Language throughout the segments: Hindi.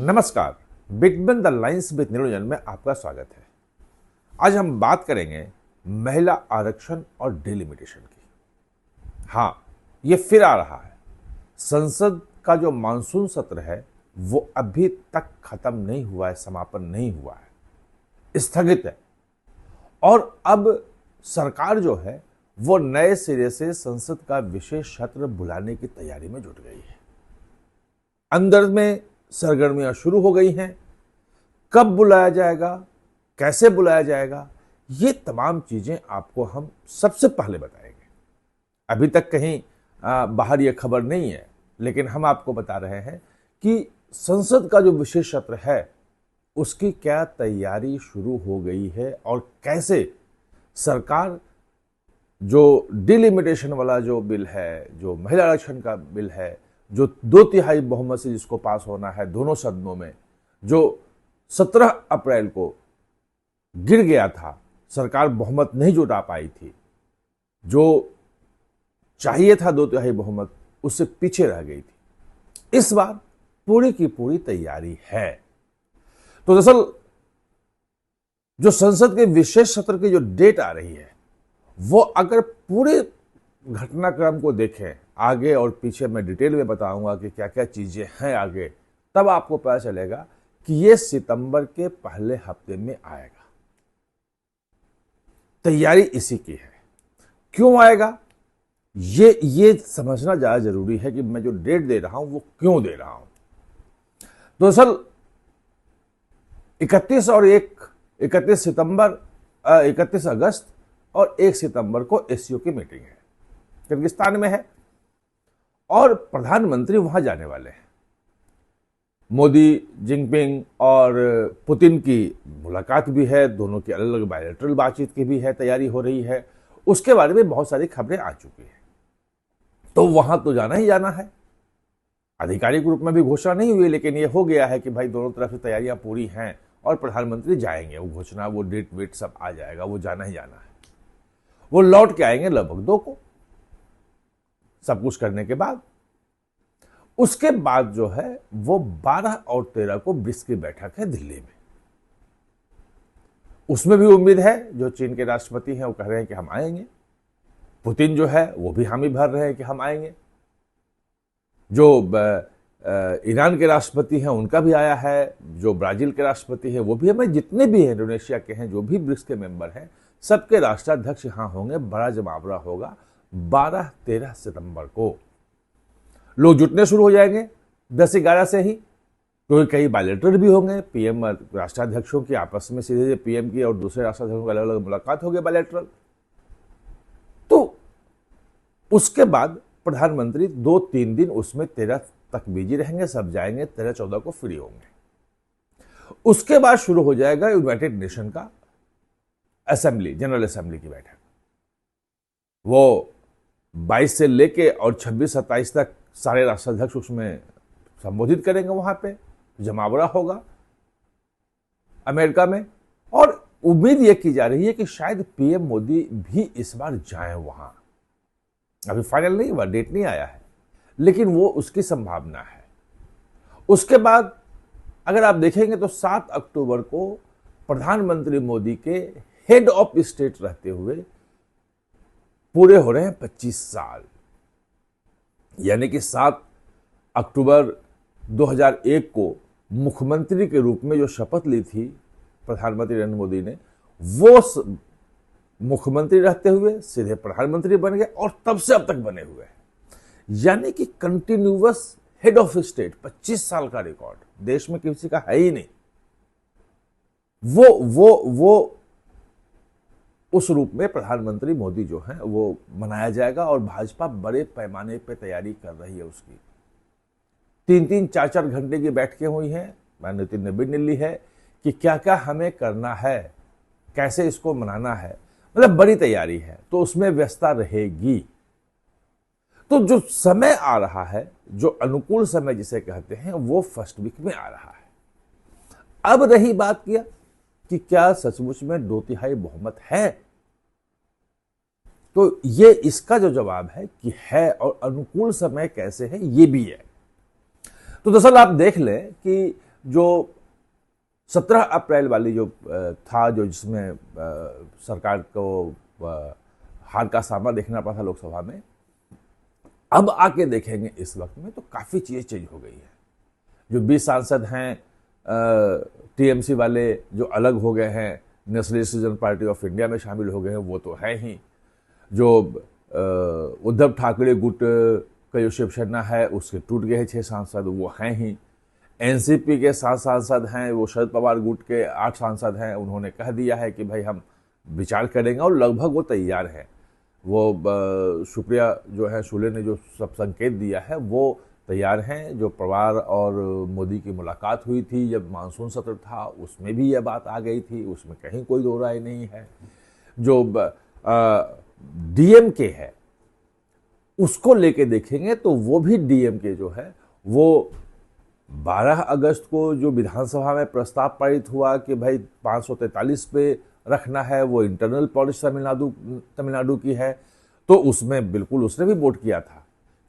नमस्कार, बिटवीन द लाइन्स विद निरोजन में आपका स्वागत है। आज हम बात करेंगे महिला आरक्षण और डिलिमिटेशन की। हाँ, ये फिर आ रहा है। संसद का जो मानसून सत्र है वो अभी तक खत्म नहीं हुआ है, समापन नहीं हुआ है, स्थगित है। और अब सरकार जो है वो नए सिरे से संसद का विशेष सत्र बुलाने की तैयारी में जुट गई है। अंदर में सरगर्मियां शुरू हो गई हैं। कब बुलाया जाएगा, कैसे बुलाया जाएगा, ये तमाम चीजें आपको हम सबसे पहले बताएंगे। अभी तक कहीं बाहर ये खबर नहीं है, लेकिन हम आपको बता रहे हैं कि संसद का जो विशेष सत्र है उसकी क्या तैयारी शुरू हो गई है और कैसे सरकार जो डिलिमिटेशन वाला जो बिल है, जो महिला आरक्षण का बिल है, जो 2/3 बहुमत से जिसको पास होना है दोनों सदनों में, जो 17 अप्रैल को गिर गया था, सरकार बहुमत नहीं जुटा पाई थी, जो चाहिए था 2/3 बहुमत उससे पीछे रह गई थी। इस बार पूरी की पूरी तैयारी है। तो दरअसल जो संसद के विशेष सत्र की जो डेट आ रही है वो अगर पूरे घटनाक्रम को देखें, आगे और पीछे मैं डिटेल में बताऊंगा कि क्या क्या चीजें हैं आगे, तब आपको पता चलेगा कि ये सितंबर के पहले हफ्ते में आएगा। तैयारी इसी की है। क्यों आएगा ये समझना ज्यादा जरूरी है कि मैं जो डेट दे रहा हूं वो क्यों दे रहा हूं। दरअसल 31 अगस्त और 1 सितंबर को एससीओ की मीटिंग है, किर्गिस्तान में है, और प्रधानमंत्री वहां जाने वाले हैं। मोदी, जिनपिंग और पुतिन की मुलाकात भी है, दोनों की अलग अलग बायलैटरल बातचीत की भी है, तैयारी हो रही है। उसके बारे में बहुत सारी खबरें आ चुकी हैं। तो वहां तो जाना ही जाना है। आधिकारिक रूप में भी घोषणा नहीं हुई, लेकिन यह हो गया है कि भाई दोनों तरफ से तैयारियां पूरी हैं और प्रधानमंत्री जाएंगे। वो घोषणा, वो डेट वेट सब आ जाएगा, वो जाना ही जाना है। वो लौट के आएंगे लगभग 2 को, सब कुछ करने के बाद। उसके बाद जो है वो 12 और 13 को ब्रिक्स की बैठक है दिल्ली में। उसमें भी उम्मीद है, जो चीन के राष्ट्रपति हैं वो कह रहे हैं कि हम आएंगे, पुतिन जो है वो भी हामी भर रहे हैं कि हम आएंगे, जो ईरान के राष्ट्रपति हैं उनका भी आया है, जो ब्राजील के राष्ट्रपति हैं वो भी है, जितने भी हैं, इंडोनेशिया के हैं, जो भी ब्रिक्स के मेंबर हैं, सबके राष्ट्राध्यक्ष यहां होंगे। बड़ा जमावड़ा होगा 12-13 सितंबर को। लोग जुटने शुरू हो जाएंगे 10-11 से ही, क्योंकि कई बायलैटरल भी होंगे। पीएम राष्ट्राध्यक्षों की आपस में सीधे पीएम की और दूसरे राष्ट्राध्यक्षों की अलग अलग मुलाकात होगी बायलैटरल। तो उसके बाद प्रधानमंत्री 2-3 दिन उसमें 13 तक बिजी रहेंगे, सब जाएंगे, 13-14 को फ्री होंगे। उसके बाद शुरू हो जाएगा यूनाइटेड नेशन का असेंबली, जनरल असेंबली की बैठक। वो 22 से लेके और 26-27 तक सारे राष्ट्राध्यक्ष उसमें संबोधित करेंगे। वहां पे जमावड़ा होगा अमेरिका में, और उम्मीद यह की जा रही है कि शायद पीएम मोदी भी इस बार जाएं वहां। अभी फाइनल नहीं हुआ, डेट नहीं आया है, लेकिन वो उसकी संभावना है। उसके बाद अगर आप देखेंगे तो 7 अक्टूबर को प्रधानमंत्री मोदी के हेड ऑफ स्टेट रहते हुए पूरे हो रहे हैं 25 साल। यानी कि 7 अक्टूबर 2001 को मुख्यमंत्री के रूप में जो शपथ ली थी प्रधानमंत्री नरेंद्र मोदी ने, वो मुख्यमंत्री रहते हुए सीधे प्रधानमंत्री बन गए और तब से अब तक बने हुए हैं। यानी कि कंटिन्यूअस हेड ऑफ स्टेट, 25 साल का रिकॉर्ड देश में किसी का है ही नहीं। वो उस रूप में प्रधानमंत्री मोदी जो है वो मनाया जाएगा, और भाजपा बड़े पैमाने पे तैयारी कर रही है उसकी। 3-3, 4-4 घंटे की बैठकें हुई हैं, नितिन ने भी ली है कि क्या क्या हमें करना है, कैसे इसको मनाना है, मतलब बड़ी तैयारी है। तो उसमें व्यस्तता रहेगी। तो जो समय आ रहा है, जो अनुकूल समय जिसे कहते हैं, वो फर्स्ट वीक में आ रहा है। अब रही बात किया कि क्या सचमुच में 2/3 बहुमत है, तो ये इसका जो जवाब है कि है, और अनुकूल समय कैसे है ये भी है। तो दरअसल आप देख लें कि जो 17 अप्रैल वाली जो था, जो जिसमें सरकार को हार का सामना देखना पड़ा था लोकसभा में, अब आके देखेंगे इस वक्त में तो काफ़ी चीज़ें चेंज हो गई है। जो 20 सांसद हैं टीएमसी वाले, जो अलग हो गए हैं, nationalist citizen party of India में शामिल हो गए हैं, वो तो है ही। जो उद्धव ठाकरे गुट का जो शिवसेना है उसके टूट गए हैं 6 सांसद, वो हैं ही। एनसीपी के 7 सांसद हैं, वो शरद पवार गुट के 8 सांसद हैं, उन्होंने कह दिया है कि भाई हम विचार करेंगे, और लगभग वो तैयार है। वो सुप्रिया जो है शुले ने जो सब संकेत दिया है वो तैयार हैं। जो पवार और मोदी की मुलाकात हुई थी जब मानसून सत्र था, उसमें भी यह बात आ गई थी, उसमें कहीं कोई दो राय नहीं है। जो डीएमके है उसको लेके देखेंगे तो वो भी डीएमके जो है वो 12 अगस्त को जो विधानसभा में प्रस्ताव पारित हुआ कि भाई 543 पे रखना है, वो इंटरनल पॉलिसी तमिलनाडु की है, तो उसमें बिल्कुल उसने भी वोट किया था,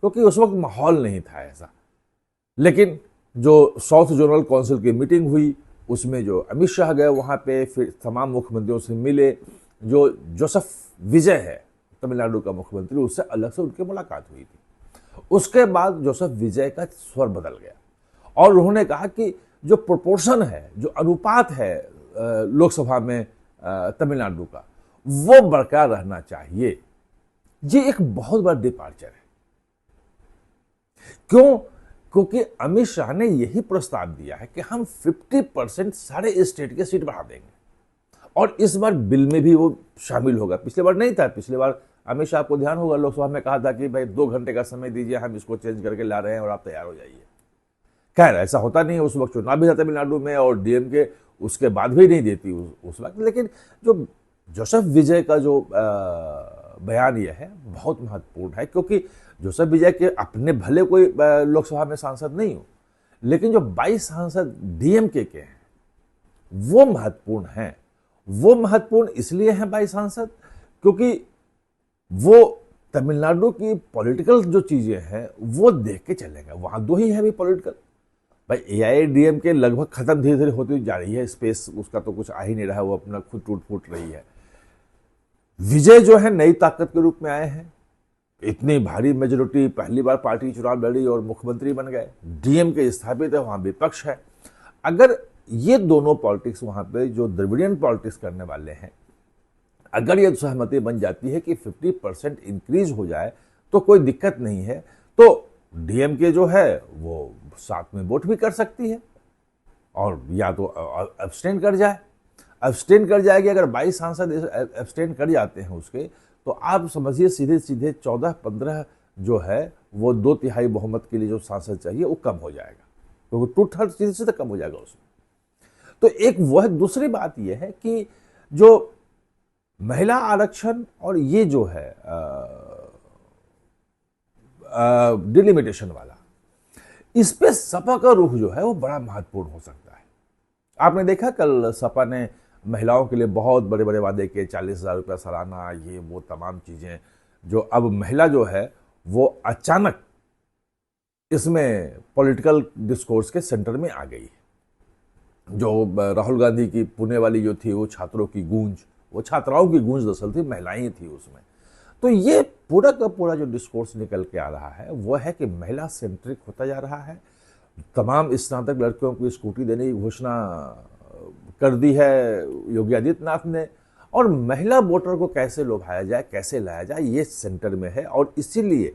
क्योंकि उस वक्त माहौल नहीं था ऐसा। लेकिन जो साउथ जोनल काउंसिल की मीटिंग हुई उसमें जो अमित शाह गए वहाँ पे, फिर तमाम मुख्यमंत्रियों से मिले। जो जोसेफ विजय है तमिलनाडु का मुख्यमंत्री, उससे अलग से उनकी मुलाकात हुई थी। उसके बाद जोसेफ विजय का स्वर बदल गया और उन्होंने कहा कि जो प्रोपोर्शन है, जो अनुपात है लोकसभा में तमिलनाडु का, वो बरकरार रहना चाहिए। ये एक बहुत बड़ा डिपार्चर है। क्यों? क्योंकि अमित शाह ने यही प्रस्ताव दिया है कि हम 50% सारे स्टेट के सीट बढ़ा देंगे, और इस बार बिल में भी वो शामिल होगा। पिछले बार नहीं था। पिछले बार अमित शाह को ध्यान होगा, लोकसभा में कहा था कि भाई 2 घंटे का समय दीजिए, हम इसको चेंज करके ला रहे हैं और आप तैयार हो जाइए। खैर ऐसा होता नहीं है, उस वक्त चुनाव भी था तमिलनाडु में, और डीएमके उसके बाद भी नहीं देती उस वक्त। लेकिन जो जोसेफ विजय का जो बयान यह है बहुत महत्वपूर्ण है, क्योंकि जोसेफ विजय के अपने भले कोई लोकसभा में सांसद नहीं हो, लेकिन जो 22 सांसद डीएमके के हैं वो महत्वपूर्ण हैं। वो महत्वपूर्ण इसलिए हैं 22 सांसद क्योंकि वो तमिलनाडु की पॉलिटिकल जो चीजें हैं वो देख के चलेंगे। वहां 2 ही है भी पॉलिटिकल। भाई एआईएडीएमके लगभग खत्म धीरे धीरे होती जा रही है, स्पेस उसका तो कुछ आ ही नहीं रहा, वो अपना खुद टूट फूट रही है। विजय जो है नई ताकत के रूप में आए हैं, इतनी भारी मेजोरिटी, पहली बार पार्टी चुनाव लड़ी और मुख्यमंत्री बन गए। डीएमके स्थापित है, वहां विपक्ष है। अगर ये दोनों पॉलिटिक्स वहां पे जो द्रविडियन पॉलिटिक्स करने वाले हैं, अगर ये सहमति बन जाती है कि 50% इंक्रीज हो जाए तो कोई दिक्कत नहीं है, तो डीएमके जो है वो साथ में वोट भी कर सकती है, और या तो अब्सटेन कर जाए। अब्सटेन कर जाएगी। अगर 22 सांसद अब्सटेन कर जाते हैं उसके, तो आप समझिए सीधे सीधे 14-15 जो है वो 2/3 बहुमत के लिए जो सांसद चाहिए वो कम हो जाएगा, क्योंकि टू थर्ड सीधे सीधे कम हो जाएगा उसमें। तो एक वो है। दूसरी बात यह है कि जो महिला आरक्षण और ये जो है डिलिमिटेशन वाला, इस पे सपा का रुख जो है वो बड़ा महत्वपूर्ण हो सकता है। आपने देखा कल सपा ने महिलाओं के लिए बहुत बड़े बड़े वादे किए, 40,000 रुपया सालाना, ये वो तमाम चीजें, जो अब महिला जो है वो अचानक इसमें पॉलिटिकल डिस्कोर्स के सेंटर में आ गई है। जो राहुल गांधी की पुणे वाली जो थी वो छात्रों की गूंज, वो छात्राओं की गूंज दरअसल थी, महिलाएं थी उसमें। तो ये पूरा का पूरा जो डिस्कोर्स निकल के आ रहा है वो है कि महिला सेंट्रिक होता जा रहा है। तमाम स्नातक लड़कियों को स्कूटी देने की घोषणा कर दी है योगी आदित्यनाथ ने, और महिला वोटर को कैसे लुभाया जाए, कैसे लाया जाए, ये सेंटर में है। और इसीलिए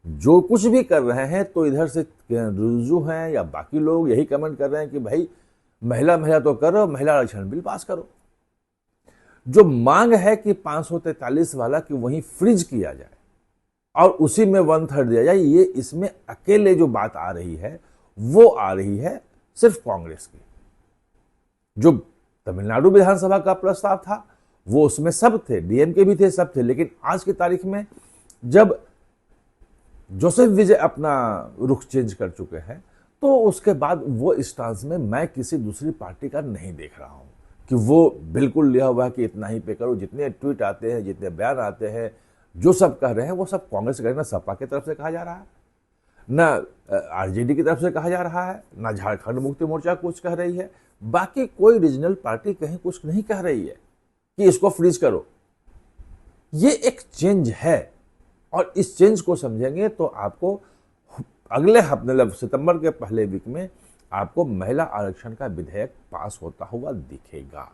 जो कुछ भी कर रहे हैं, तो इधर से रिजू हैं या बाकी लोग यही कमेंट कर रहे हैं कि भाई महिला तो करो, महिला आरक्षण बिल पास करो। जो मांग है कि 543 वाला कि वहीं फ्रीज किया जाए और उसी में 1/3 दिया जाए, ये इसमें अकेले जो बात आ रही है वो आ रही है सिर्फ कांग्रेस की। जो तमिलनाडु विधानसभा का प्रस्ताव था वो उसमें सब थे, डीएमके भी थे, सब थे। लेकिन आज की तारीख में जब जोसेफ विजय अपना रुख चेंज कर चुके हैं, तो उसके बाद वो स्टांस में मैं किसी दूसरी पार्टी का नहीं देख रहा हूं कि वो बिल्कुल लिया हुआ है कि इतना ही पे करो। जितने ट्वीट आते हैं, जितने बयान आते हैं, जो सब कह रहे हैं वो सब कांग्रेस कह रहे हैं, सपा की तरफ से कहा जा रहा है। ना आरजेडी की तरफ से कहा जा रहा है, ना झारखंड मुक्ति मोर्चा कुछ कह रही है, बाकी कोई रीजनल पार्टी कहीं कुछ नहीं कह रही है कि इसको फ्रीज करो। ये एक चेंज है और इस चेंज को समझेंगे तो आपको अगले हफ्ते मतलब सितंबर के पहले वीक में आपको महिला आरक्षण का विधेयक पास होता हुआ दिखेगा।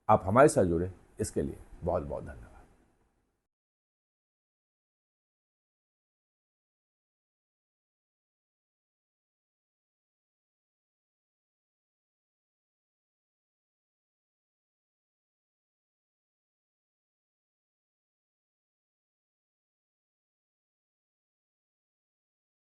आप हमारे साथ जुड़े इसके लिए बहुत बहुत धन्यवाद।